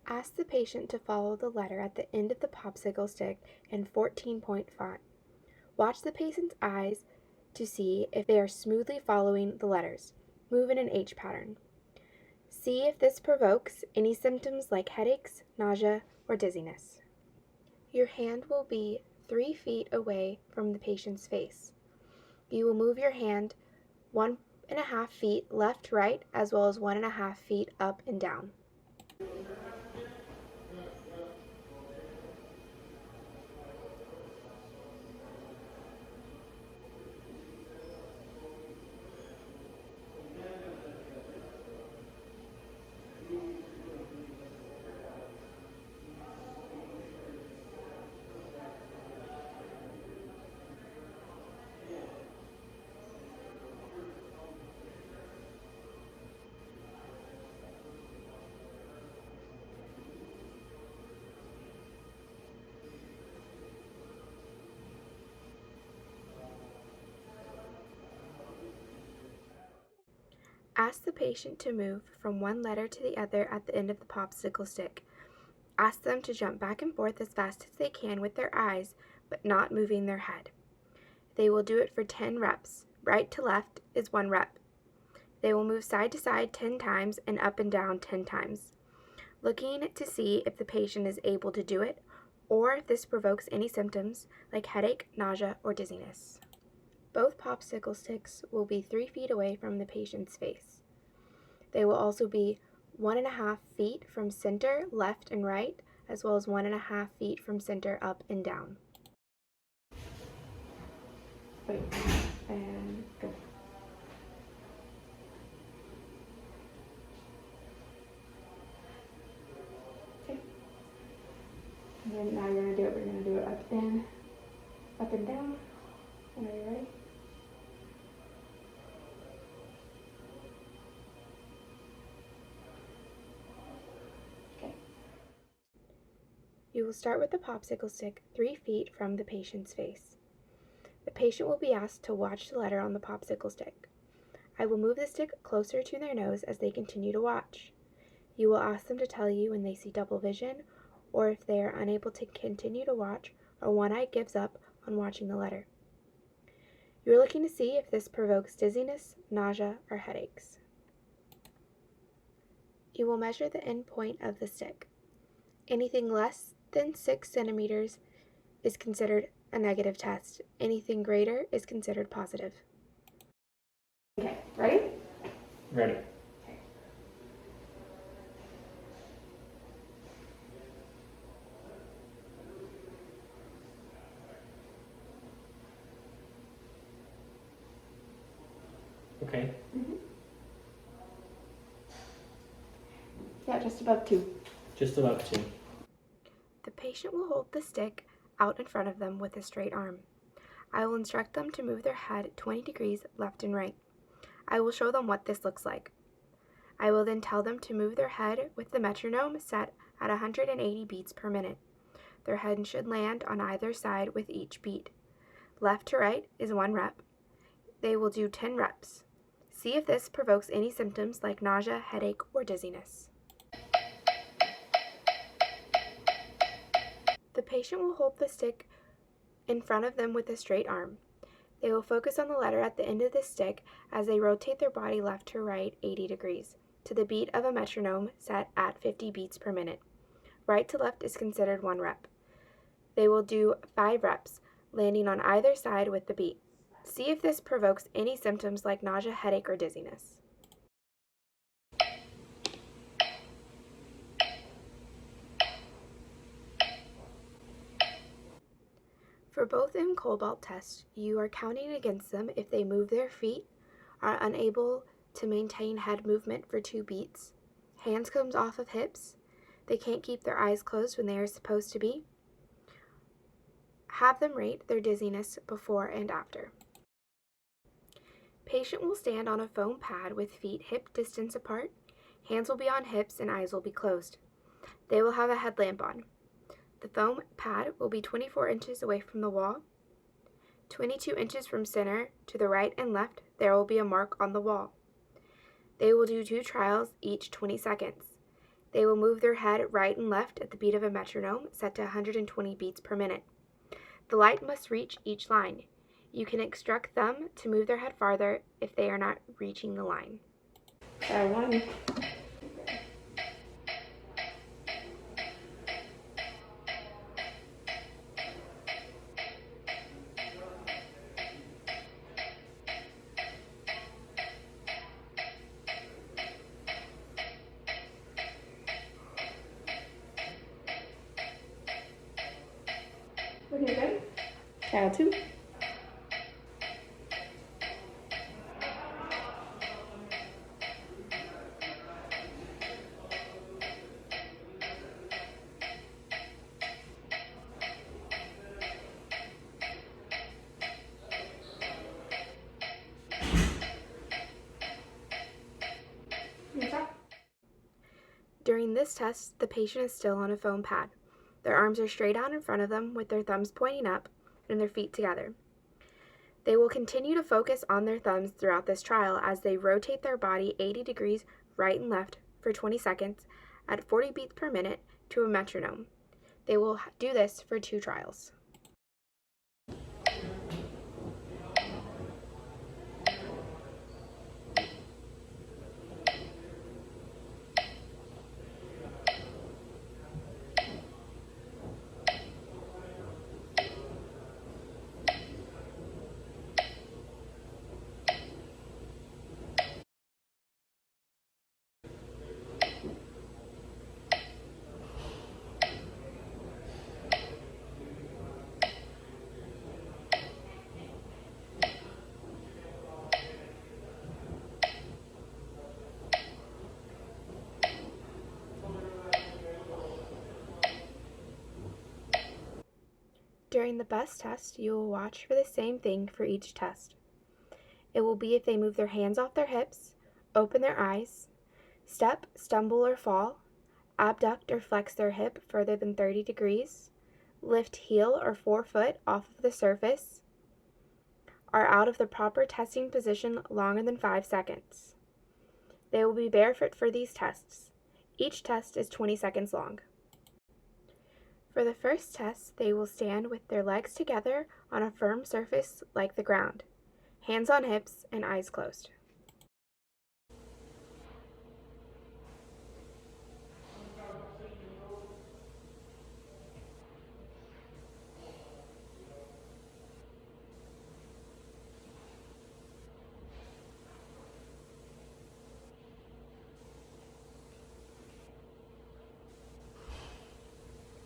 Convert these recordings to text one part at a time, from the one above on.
Ask the patient to follow the letter at the end of the popsicle stick in 14-point font. Watch the patient's eyes to see if they are smoothly following the letters. Move in an H pattern. See if this provokes any symptoms like headaches, nausea, or dizziness. Your hand will be 3 feet away from the patient's face. You will move your hand 1.5 feet left, right, as well as 1.5 feet up and down. Ask the patient to move from one letter to the other at the end of the popsicle stick. Ask them to jump back and forth as fast as they can with their eyes, but not moving their head. They will do it for 10 reps. Right to left is 1 rep. They will move side to side 10 times and up and down 10 times, looking to see if the patient is able to do it or if this provokes any symptoms like headache, nausea, or dizziness. Both popsicle sticks will be 3 feet away from the patient's face. They will also be 1.5 feet from center, left and right, as well as 1.5 feet from center, up and down. Wait, and go. Okay. And then now we're going to do it up and down. Are you ready? You will start with the popsicle stick 3 feet from the patient's face. The patient will be asked to watch the letter on the popsicle stick. I will move the stick closer to their nose as they continue to watch. You will ask them to tell you when they see double vision or if they are unable to continue to watch or one eye gives up on watching the letter. You are looking to see if this provokes dizziness, nausea, or headaches. You will measure the end point of the stick. Anything less than 6 centimeters is considered a negative test. Anything greater is considered positive. Okay, ready? Ready. Okay. Yeah, just above 2. Just about 2. The patient will hold the stick out in front of them with a straight arm. I will instruct them to move their head 20 degrees left and right. I will show them what this looks like. I will then tell them to move their head with the metronome set at 180 beats per minute. Their head should land on either side with each beat. Left to right is 1 rep. They will do 10 reps. See if this provokes any symptoms like nausea, headache, or dizziness. The patient will hold the stick in front of them with a straight arm. They will focus on the letter at the end of the stick as they rotate their body left to right 80 degrees to the beat of a metronome set at 50 beats per minute. Right to left is considered 1 rep. They will do 5 reps, landing on either side with the beat. See if this provokes any symptoms like nausea, headache, or dizziness. For both M. Cobalt tests, you are counting against them if they move their feet, are unable to maintain head movement for 2 beats, hands comes off of hips, they can't keep their eyes closed when they are supposed to be. Have them rate their dizziness before and after. Patient will stand on a foam pad with feet hip distance apart, hands will be on hips and eyes will be closed. They will have a headlamp on. The foam pad will be 24 inches away from the wall. 22 inches from center to the right and left, there will be a mark on the wall. They will do 2 trials, each 20 seconds. They will move their head right and left at the beat of a metronome set to 120 beats per minute. The light must reach each line. You can instruct them to move their head farther if they are not reaching the line. Try one. Okay, good. Try two. During this test, the patient is still on a foam pad. Their arms are straight out in front of them with their thumbs pointing up and their feet together. They will continue to focus on their thumbs throughout this trial as they rotate their body 80 degrees right and left for 20 seconds at 40 beats per minute to a metronome. They will do this for 2 trials. During the best test, you will watch for the same thing for each test. It will be if they move their hands off their hips, open their eyes, step, stumble, or fall, abduct or flex their hip further than 30 degrees, lift heel or forefoot off of the surface, are out of the proper testing position longer than 5 seconds. They will be barefoot for these tests. Each test is 20 seconds long. For the first test, they will stand with their legs together on a firm surface like the ground, hands on hips and eyes closed.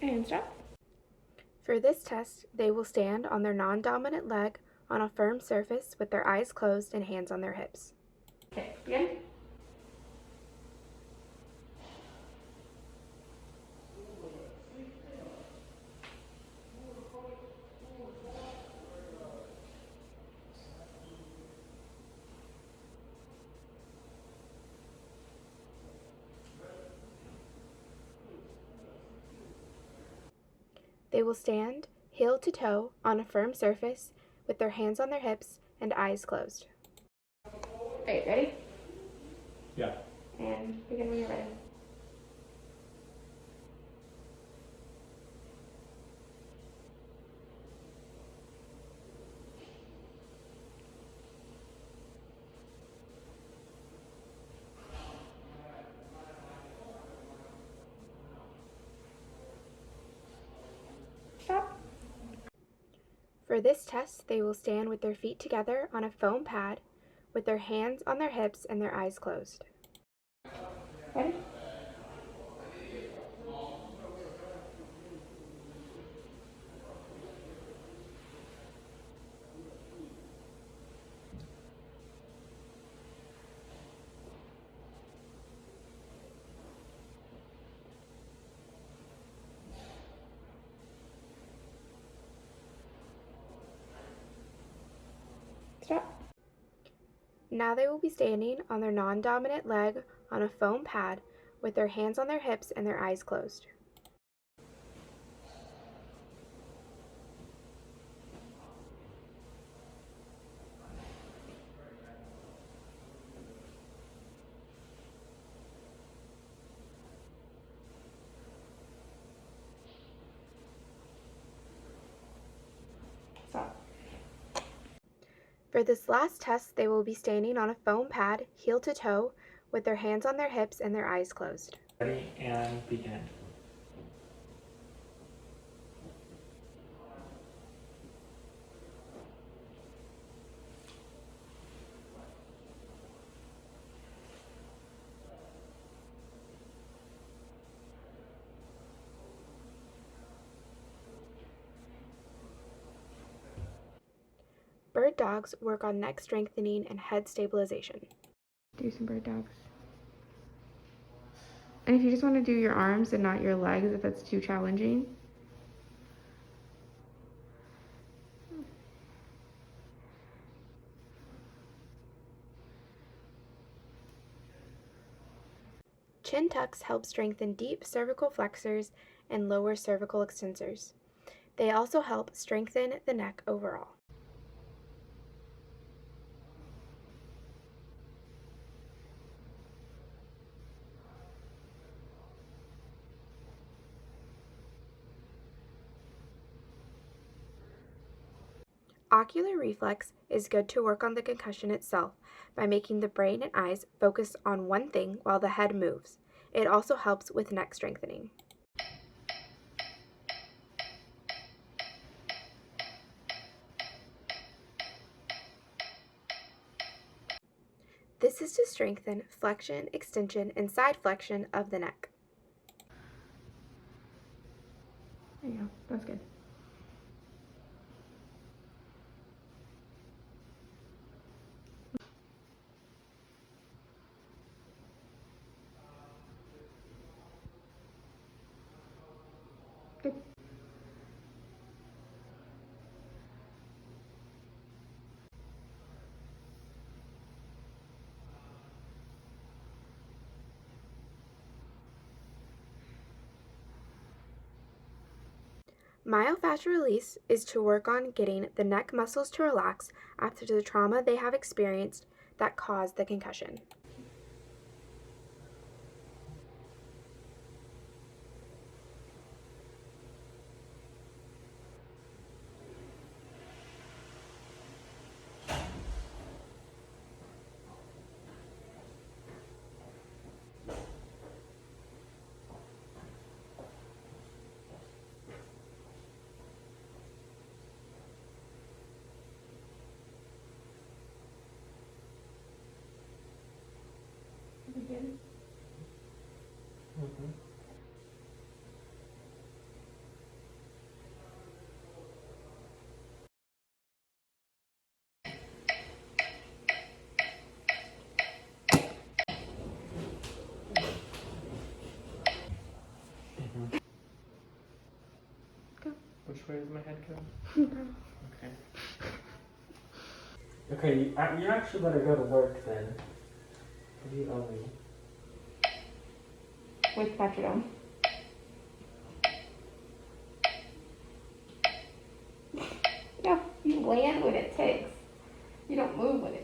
And stop. For this test, they will stand on their non-dominant leg on a firm surface with their eyes closed and hands on their hips. Okay, begin. They will stand, heel to toe, on a firm surface with their hands on their hips and eyes closed. Okay, ready? Yeah. And begin when you're ready. Stop. For this test, they will stand with their feet together on a foam pad with their hands on their hips and their eyes closed. Ready? Stop. Now they will be standing on their non-dominant leg on a foam pad with their hands on their hips and their eyes closed. For this last test, they will be standing on a foam pad, heel to toe, with their hands on their hips and their eyes closed. Ready and begin. Bird dogs work on neck strengthening and head stabilization. Do some bird dogs. And if you just want to do your arms and not your legs, if that's too challenging. Chin tucks help strengthen deep cervical flexors and lower cervical extensors. They also help strengthen the neck overall. Ocular reflex is good to work on the concussion itself by making the brain and eyes focus on one thing while the head moves. It also helps with neck strengthening. This is to strengthen flexion, extension, and side flexion of the neck. There you go. That's good. Good. Myofascial release is to work on getting the neck muscles to relax after the trauma they have experienced that caused the concussion. Begin. Mm-hmm. Go. Which way does my head go? Okay. Okay, you actually better go to work then. You owe me. With metronome. No, you land when it ticks. You don't move when it